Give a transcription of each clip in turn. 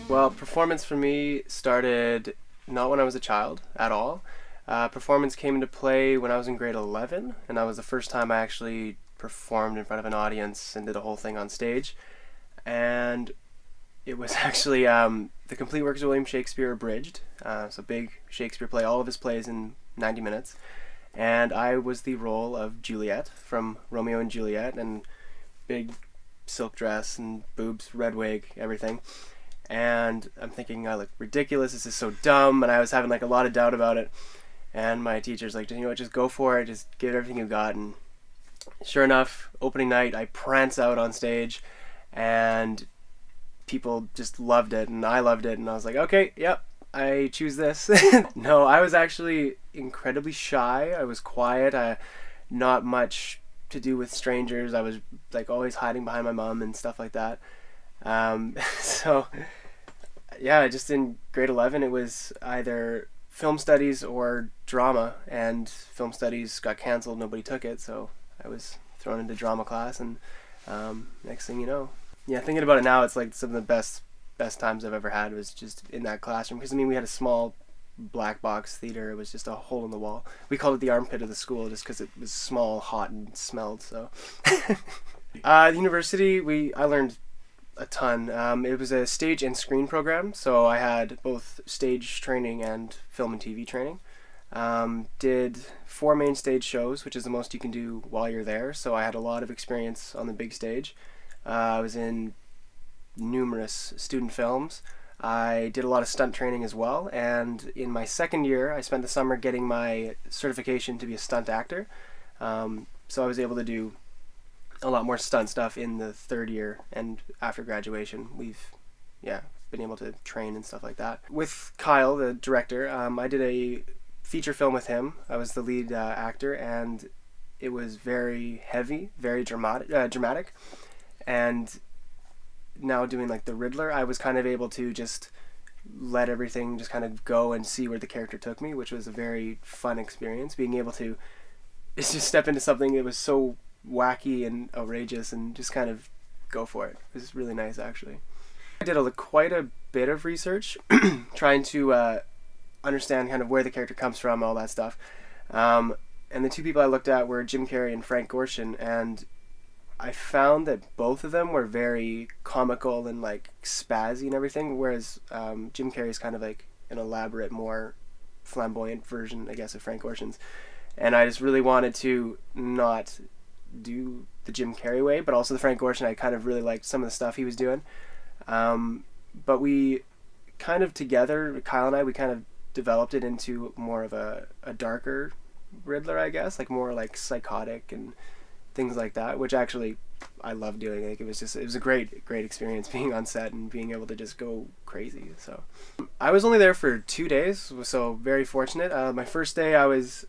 Well, performance for me started not when I was a child at all. Performance came into play when I was in grade 11, and that was the first time I actually performed in front of an audience and did a whole thing on stage. And it was actually the complete works of William Shakespeare abridged. So big Shakespeare play, all of his plays in 90 minutes. And I was the role of Juliet from Romeo and Juliet, and big silk dress and boobs, red wig, everything. And I'm thinking I look ridiculous, this is so dumb, and I was having like a lot of doubt about it. And my teacher's like, you know what, just go for it, just give it everything you got. And sure enough, opening night, I prance out on stage, and people just loved it, and I loved it, and I was like, okay, yep, I choose this. No, I was actually incredibly shy. I was quiet. Not much to do with strangers. I was like always hiding behind my mom and stuff like that. So yeah, just in grade 11 it was either film studies or drama, and film studies got cancelled, nobody took it, so I was thrown into drama class, and next thing you know, yeah, thinking about it now, it's like some of the best times I've ever had was just in that classroom, because I mean we had a small black box theater. It was just a hole in the wall. We called it the armpit of the school just because it was small, hot, and smelled. So the university, I learned a ton. It was a stage and screen program, so I had both stage training and film and TV training. Did 4 main stage shows, which is the most you can do while you're there, so I had a lot of experience on the big stage. I was in numerous student films. I did a lot of stunt training as well, and in my second year I spent the summer getting my certification to be a stunt actor. So I was able to do a lot more stunt stuff in the third year, and after graduation we've been able to train and stuff like that. With Kyle, the director, I did a feature film with him. I was the lead actor, and it was very heavy, very dramatic, and now doing like the Riddler, I was kind of able to just let everything just kind of go and see where the character took me, which was a very fun experience, being able to just step into something that was so wacky and outrageous and just kind of go for it. It was really nice, actually. I did quite a bit of research trying to understand kind of where the character comes from, all that stuff. And the 2 people I looked at were Jim Carrey and Frank Gorshin, and I found that both of them were very comical and like spazzy and everything, whereas Jim Carrey is kind of like an elaborate, more flamboyant version, I guess, of Frank Gorshin's. And I just really wanted to not do the Jim Carrey way, but also the Frank Gorshin. I kind of really liked some of the stuff he was doing. But we kind of together, Kyle and I, we kind of developed it into more of a darker Riddler, I guess, like more like psychotic and things like that, which actually I love doing. Like it was a great experience being on set and being able to just go crazy. So I was only there for 2 days, so very fortunate. My first day I was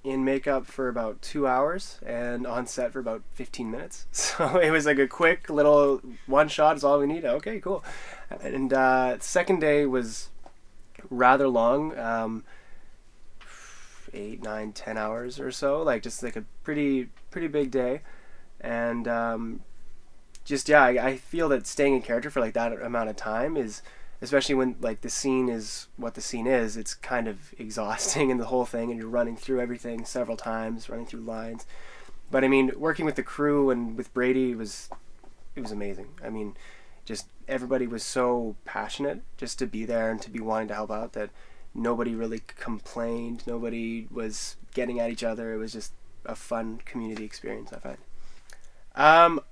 in makeup for about 2 hours and on set for about 15 minutes. So it was like a quick little one shot is all we need. Okay, cool. And second day was rather long, 8, 9, 10 hours or so, like just like a pretty big day. And I feel that staying in character for like that amount of time is, especially when like the scene is what the scene is, it's kind of exhausting in the whole thing, and you're running through everything several times, running through lines. But I mean, working with the crew and with Brady it was amazing. I mean, just everybody was so passionate just to be there and to be wanting to help out, that nobody really complained, nobody was getting at each other. It was just a fun community experience, I find.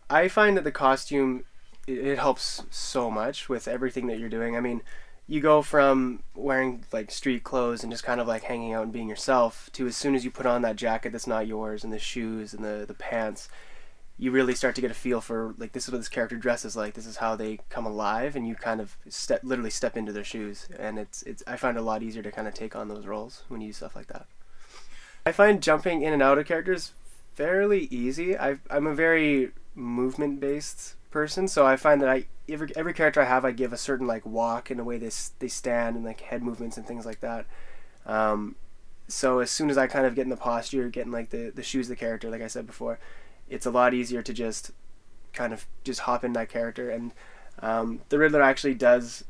I find that the costume, it helps so much with everything that you're doing. I mean, you go from wearing like street clothes and just kind of like hanging out and being yourself, to as soon as you put on that jacket that's not yours, and the shoes and the pants, you really start to get a feel for, like, this is what this character dresses like, this is how they come alive, and you kind of literally step into their shoes, and it's I find it a lot easier to kind of take on those roles when you do stuff like that. I find jumping in and out of characters fairly easy. I'm a very movement-based person, so I find that every character I have, I give a certain, like, walk and the way they stand and, like, head movements and things like that. So as soon as I kind of get in the posture, getting, like, the shoes of the character, like I said before, it's a lot easier to just kind of just hop in that character. And the Riddler actually does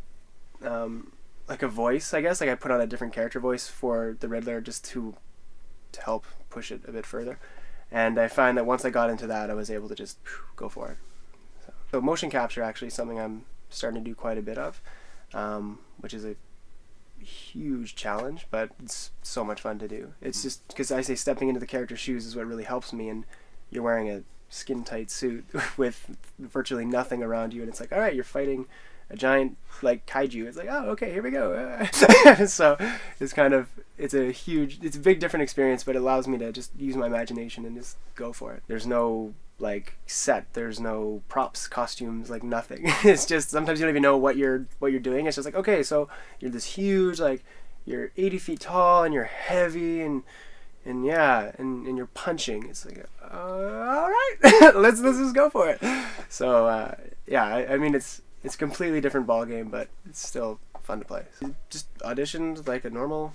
like a voice, I guess. Like, I put on a different character voice for the Riddler just to help push it a bit further. And I find that once I got into that, I was able to just go for it. So motion capture actually is something I'm starting to do quite a bit of, which is a huge challenge, but it's so much fun to do. It's just because I say stepping into the character's shoes is what really helps me, and you're wearing a skin tight suit with virtually nothing around you, and it's like, all right, you're fighting a giant, like, kaiju. It's like, oh, okay, here we go. So it's a big different experience, but it allows me to just use my imagination and just go for it. There's no, like, set, there's no props, costumes, like, nothing. It's just, sometimes you don't even know what you're doing. It's just like, okay, so you're this huge, like, you're 80 feet tall and you're heavy and yeah, and you're punching. It's like, all right, let's just go for it. So yeah, I mean, it's a completely different ball game, but it's still fun to play. Just auditioned like a normal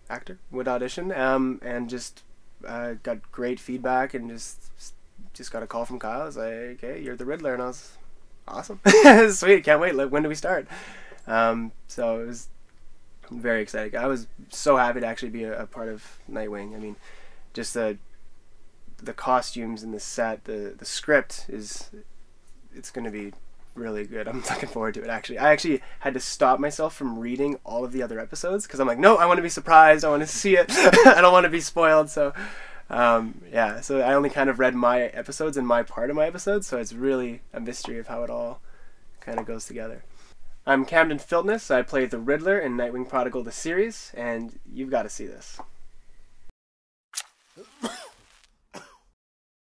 actor would audition, and just got great feedback, and just got a call from Kyle. I was like, hey, you're the Riddler, and I was awesome. Sweet, can't wait. Like, when do we start? So it was very exciting. I was so happy to actually be a part of Nightwing. I mean, just the costumes and the set, the script it's going to be really good. I'm looking forward to it, actually. I actually had to stop myself from reading all of the other episodes because I'm like, no, I want to be surprised. I want to see it. I don't want to be spoiled. So yeah, so I only kind of read my episodes and my part of my episodes, so it's really a mystery of how it all kind of goes together. I'm Camden Filtness. I play the Riddler in Nightwing Prodigal the series, and you've got to see this.